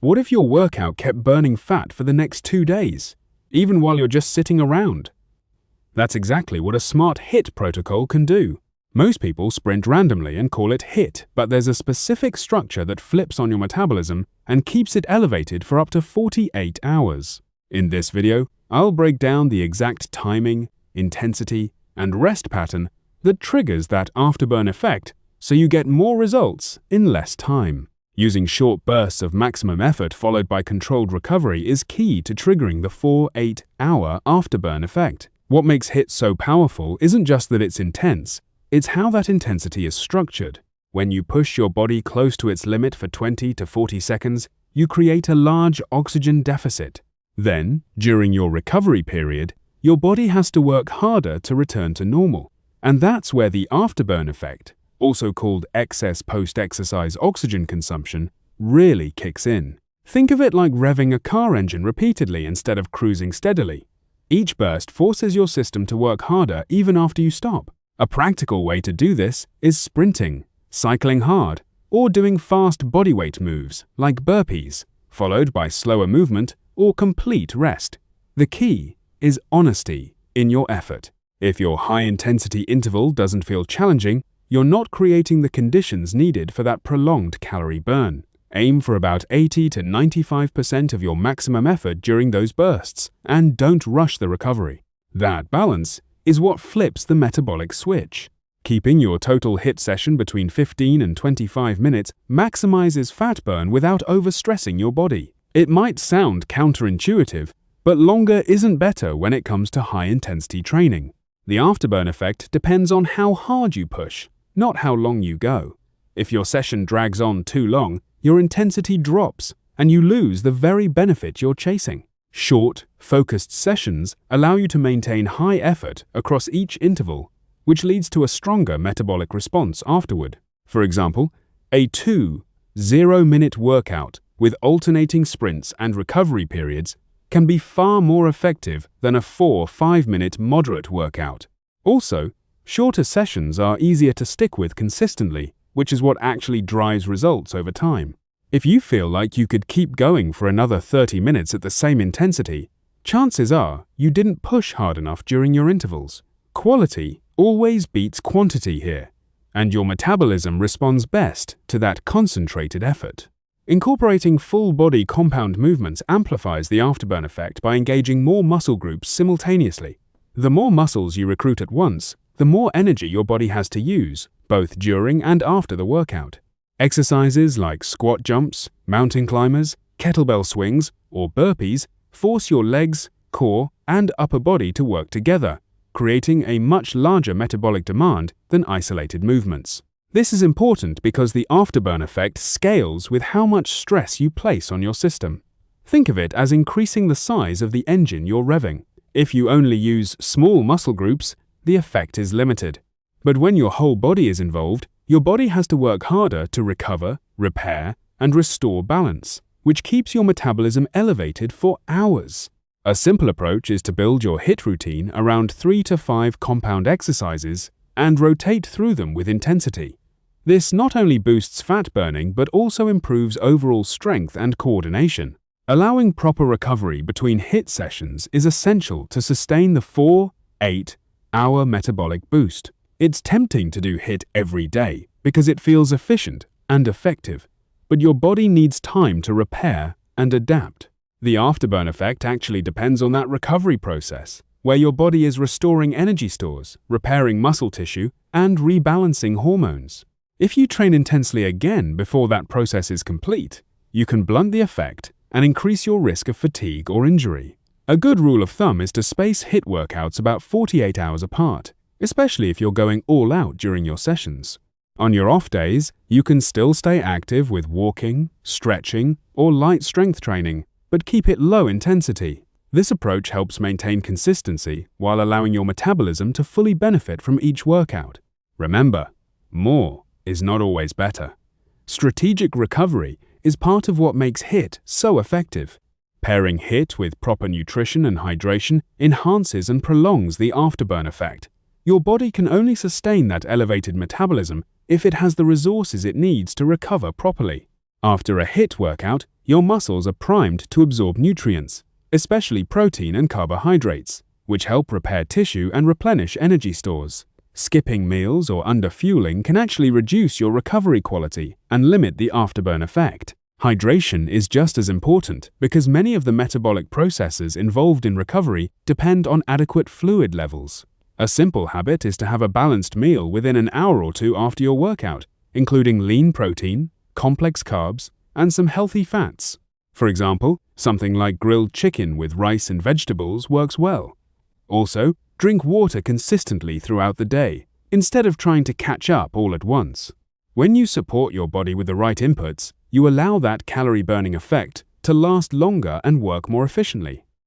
What if your workout kept burning fat for the next 2 days, even while you're just sitting around? That's exactly what a smart HIIT protocol can do. Most people sprint randomly and call it HIIT, but there's a specific structure that flips on your metabolism and keeps it elevated for up to 48 hours. In this video, I'll break down the exact timing, intensity, and rest pattern that triggers that afterburn effect so you get more results in less time. Using short bursts of maximum effort followed by controlled recovery is key to triggering the 4-8 hour afterburn effect. What makes HIIT so powerful isn't just that it's intense, it's how that intensity is structured. When you push your body close to its limit for 20 to 40 seconds, you create a large oxygen deficit. Then, during your recovery period, your body has to work harder to return to normal. And that's where the afterburn effect, also called excess post-exercise oxygen consumption, really kicks in. Think of it like revving a car engine repeatedly instead of cruising steadily. Each burst forces your system to work harder even after you stop. A practical way to do this is sprinting, cycling hard, or doing fast bodyweight moves like burpees, followed by slower movement or complete rest. The key is honesty in your effort. If your high-intensity interval doesn't feel challenging, you're not creating the conditions needed for that prolonged calorie burn. Aim for about 80 to 95% of your maximum effort during those bursts, and don't rush the recovery. That balance is what flips the metabolic switch. Keeping your total HIIT session between 15 and 25 minutes maximizes fat burn without overstressing your body. It might sound counterintuitive, but longer isn't better when it comes to high-intensity training. The afterburn effect depends on how hard you push, not how long you go. If your session drags on too long, your intensity drops and you lose the very benefit you're chasing. Short, focused sessions allow you to maintain high effort across each interval, which leads to a stronger metabolic response afterward. For example, a 2 0-minute workout with alternating sprints and recovery periods can be far more effective than a 4 5-minute moderate workout. Also, shorter sessions are easier to stick with consistently, which is what actually drives results over time. If you feel like you could keep going for another 30 minutes at the same intensity, chances are you didn't push hard enough during your intervals. Quality always beats quantity here, and your metabolism responds best to that concentrated effort. Incorporating full-body compound movements amplifies the afterburn effect by engaging more muscle groups simultaneously. The more muscles you recruit at once, the more energy your body has to use, both during and after the workout. Exercises like squat jumps, mountain climbers, kettlebell swings, or burpees force your legs, core, and upper body to work together, creating a much larger metabolic demand than isolated movements. This is important because the afterburn effect scales with how much stress you place on your system. Think of it as increasing the size of the engine you're revving. If you only use small muscle groups, the effect is limited. But when your whole body is involved, your body has to work harder to recover, repair, and restore balance, which keeps your metabolism elevated for hours. A simple approach is to build your HIIT routine around 3 to 5 compound exercises and rotate through them with intensity. This not only boosts fat burning but also improves overall strength and coordination. Allowing proper recovery between HIIT sessions is essential to sustain the 4-8 hour metabolic boost. It's tempting to do HIIT every day because it feels efficient and effective, but your body needs time to repair and adapt. The afterburn effect actually depends on that recovery process, where your body is restoring energy stores, repairing muscle tissue, and rebalancing hormones. If you train intensely again before that process is complete, you can blunt the effect and increase your risk of fatigue or injury. A good rule of thumb is to space HIIT workouts about 48 hours apart, especially if you're going all out during your sessions. On your off days, you can still stay active with walking, stretching, or light strength training, but keep it low intensity. This approach helps maintain consistency while allowing your metabolism to fully benefit from each workout. Remember, more is not always better. Strategic recovery is part of what makes HIIT so effective. Pairing HIIT with proper nutrition and hydration enhances and prolongs the afterburn effect. Your body can only sustain that elevated metabolism if it has the resources it needs to recover properly. After a HIIT workout, your muscles are primed to absorb nutrients, especially protein and carbohydrates, which help repair tissue and replenish energy stores. Skipping meals or underfueling can actually reduce your recovery quality and limit the afterburn effect. Hydration is just as important because many of the metabolic processes involved in recovery depend on adequate fluid levels. A simple habit is to have a balanced meal within an hour or two after your workout, including lean protein, complex carbs, and some healthy fats. For example, something like grilled chicken with rice and vegetables works well. Also, drink water consistently throughout the day, instead of trying to catch up all at once. When you support your body with the right inputs, you allow that calorie burning effect to last longer and work more efficiently.